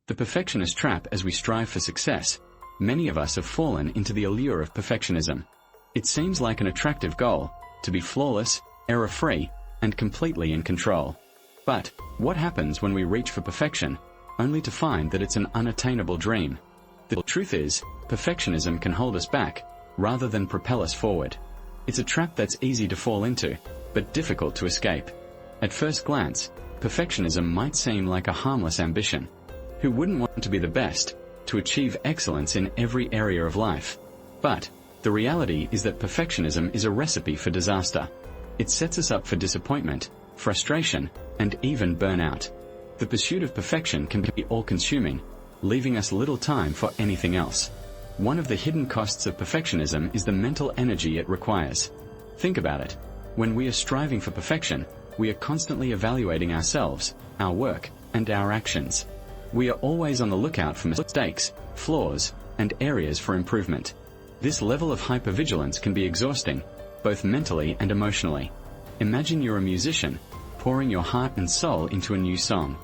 The perfectionist trap. As we strive for success, many of us have fallen into the allure of perfectionism. It seems like an attractive goal, to be flawless, error-free, and completely in control. But what happens when we reach for perfection, only to find that it's an unattainable dream? The truth is, perfectionism can hold us back, rather than propel us forward. It's a trap that's easy to fall into, but difficult to escape. At first glance, perfectionism might seem like a harmless ambition. Who wouldn't want to be the best, to achieve excellence in every area of life? But the reality is that perfectionism is a recipe for disaster. It sets us up for disappointment, frustration, and even burnout. The pursuit of perfection can be all-consuming, leaving us little time for anything else. One of the hidden costs of perfectionism is the mental energy it requires. Think about it. When we are striving for perfection, we are constantly evaluating ourselves, our work, and our actions. We are always on the lookout for mistakes, flaws, and areas for improvement. This level of hypervigilance can be exhausting, both mentally and emotionally. Imagine you're a musician, pouring your heart and soul into a new song.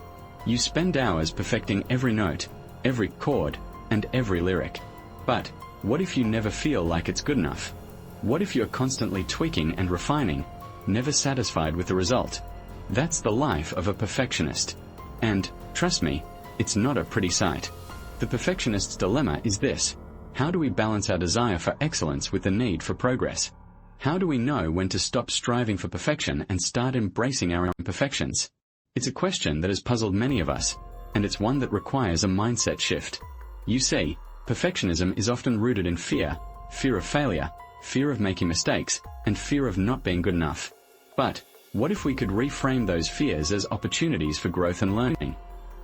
You spend hours perfecting every note, every chord, and every lyric. But what if you never feel like it's good enough? What if you're constantly tweaking and refining, never satisfied with the result? That's the life of a perfectionist. And, trust me, it's not a pretty sight. The perfectionist's dilemma is this: how do we balance our desire for excellence with the need for progress? How do we know when to stop striving for perfection and start embracing our imperfections? It's a question that has puzzled many of us, and it's one that requires a mindset shift. You see, perfectionism is often rooted in fear of failure, fear of making mistakes, and fear of not being good enough. But what if we could reframe those fears as opportunities for growth and learning?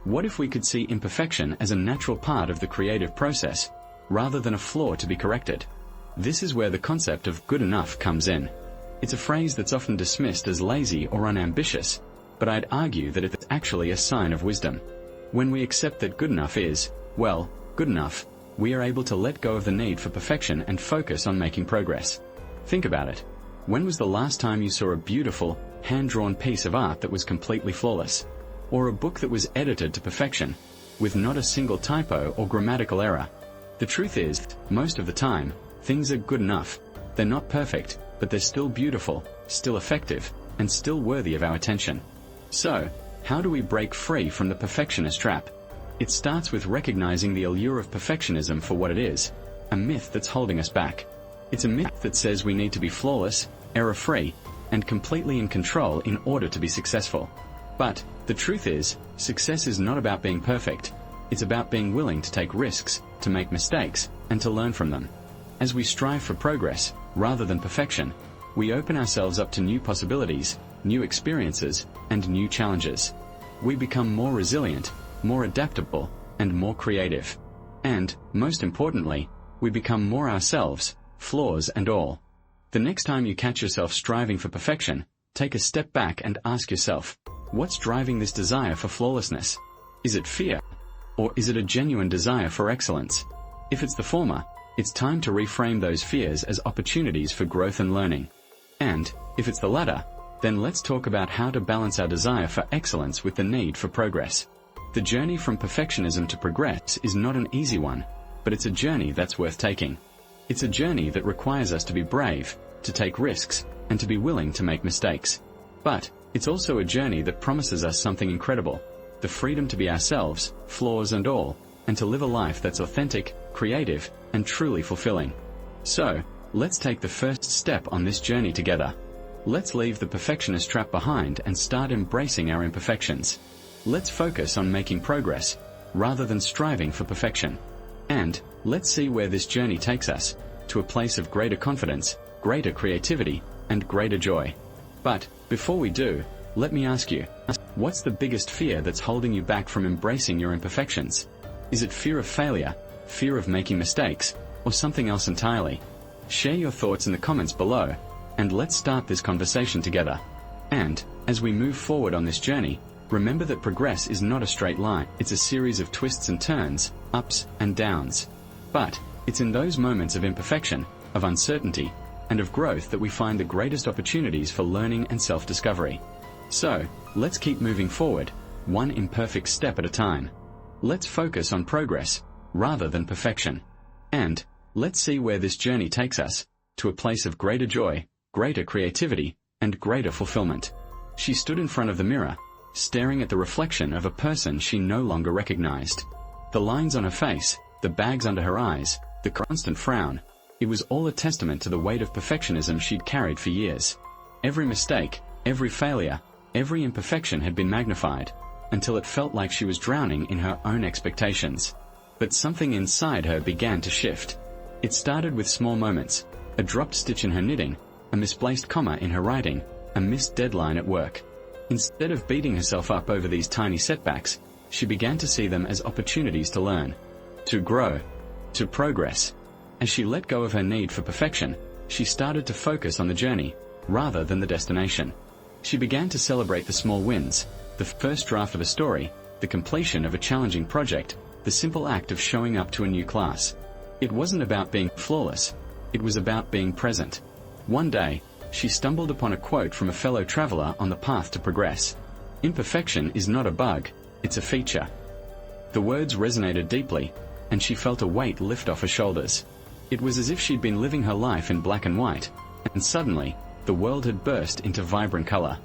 What if we could see imperfection as a natural part of the creative process, rather than a flaw to be corrected? This is where the concept of good enough comes in. It's a phrase that's often dismissed as lazy or unambitious, but I'd argue that it's actually a sign of wisdom. When we accept that good enough is, well, good enough, we are able to let go of the need for perfection and focus on making progress. Think about it. When was the last time you saw a beautiful, hand-drawn piece of art that was completely flawless? Or a book that was edited to perfection, with not a single typo or grammatical error? The truth is, most of the time, things are good enough. They're not perfect, but they're still beautiful, still effective, and still worthy of our attention. So, how do we break free from the perfectionist trap? It starts with recognizing the allure of perfectionism for what it is, a myth that's holding us back. It's a myth that says we need to be flawless, error-free, and completely in control in order to be successful. But the truth is, success is not about being perfect. It's about being willing to take risks, to make mistakes, and to learn from them. As we strive for progress, rather than perfection, we open ourselves up to new possibilities, new experiences, and new challenges. We become more resilient, more adaptable, and more creative. And, most importantly, we become more ourselves, flaws and all. The next time you catch yourself striving for perfection, take a step back and ask yourself, what's driving this desire for flawlessness? Is it fear? Or is it a genuine desire for excellence? If it's the former, it's time to reframe those fears as opportunities for growth and learning. And, if it's the latter, then let's talk about how to balance our desire for excellence with the need for progress. The journey from perfectionism to progress is not an easy one, but it's a journey that's worth taking. It's a journey that requires us to be brave, to take risks, and to be willing to make mistakes. But it's also a journey that promises us something incredible: the freedom to be ourselves, flaws and all, and to live a life that's authentic, creative, and truly fulfilling. So, let's take the first step on this journey together. Let's leave the perfectionist trap behind and start embracing our imperfections. Let's focus on making progress, rather than striving for perfection. And let's see where this journey takes us, to a place of greater confidence, greater creativity, and greater joy. But before we do, let me ask you, what's the biggest fear that's holding you back from embracing your imperfections? Is it fear of failure, fear of making mistakes, or something else entirely? Share your thoughts in the comments below, and let's start this conversation together. And, as we move forward on this journey, remember that progress is not a straight line. It's a series of twists and turns, ups and downs. But it's in those moments of imperfection, of uncertainty, and of growth that we find the greatest opportunities for learning and self-discovery. So, let's keep moving forward, one imperfect step at a time. Let's focus on progress, rather than perfection. And, let's see where this journey takes us, to a place of greater joy, greater creativity, and greater fulfillment. She stood in front of the mirror, staring at the reflection of a person she no longer recognized. The lines on her face, the bags under her eyes, the constant frown, it was all a testament to the weight of perfectionism she'd carried for years. Every mistake, every failure, every imperfection had been magnified, until it felt like she was drowning in her own expectations. But something inside her began to shift. It started with small moments, a dropped stitch in her knitting, a misplaced comma in her writing, a missed deadline at work. Instead of beating herself up over these tiny setbacks, she began to see them as opportunities to learn, to grow, to progress. As she let go of her need for perfection, she started to focus on the journey, rather than the destination. She began to celebrate the small wins, the first draft of a story, the completion of a challenging project, the simple act of showing up to a new class. It wasn't about being flawless, it was about being present. One day, she stumbled upon a quote from a fellow traveler on the path to progress. "Imperfection is not a bug, it's a feature." The words resonated deeply, and she felt a weight lift off her shoulders. It was as if she'd been living her life in black and white, and suddenly, the world had burst into vibrant color.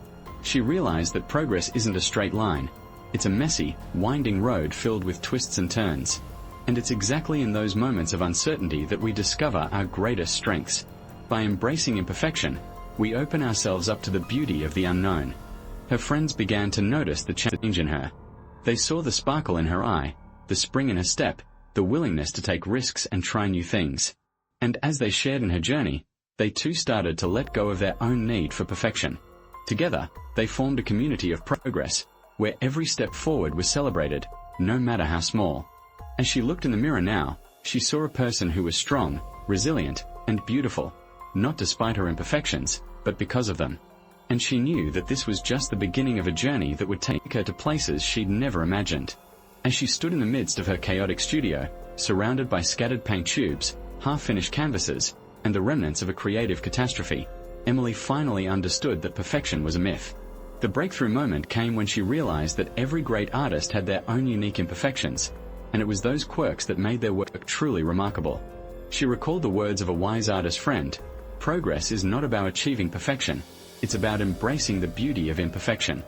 She realized that progress isn't a straight line. It's a messy, winding road filled with twists and turns. And it's exactly in those moments of uncertainty that we discover our greatest strengths. By embracing imperfection, we open ourselves up to the beauty of the unknown. Her friends began to notice the change in her. They saw the sparkle in her eye, the spring in her step, the willingness to take risks and try new things. And as they shared in her journey, they too started to let go of their own need for perfection. Together, they formed a community of progress, where every step forward was celebrated, no matter how small. As she looked in the mirror now, she saw a person who was strong, resilient, and beautiful, not despite her imperfections, but because of them. And she knew that this was just the beginning of a journey that would take her to places she'd never imagined. As she stood in the midst of her chaotic studio, surrounded by scattered paint tubes, half-finished canvases, and the remnants of a creative catastrophe, Emily finally understood that perfection was a myth. The breakthrough moment came when she realized that every great artist had their own unique imperfections, and it was those quirks that made their work truly remarkable. She recalled the words of a wise artist friend: "Progress is not about achieving perfection, it's about embracing the beauty of imperfection."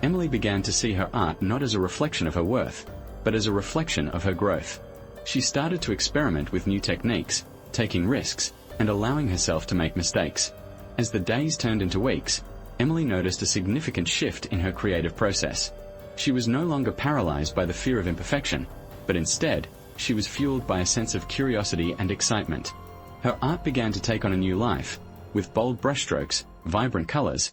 Emily began to see her art not as a reflection of her worth, but as a reflection of her growth. She started to experiment with new techniques, taking risks, and allowing herself to make mistakes. As the days turned into weeks, Emily noticed a significant shift in her creative process. She was no longer paralyzed by the fear of imperfection, but instead, she was fueled by a sense of curiosity and excitement. Her art began to take on a new life, with bold brushstrokes, vibrant colors,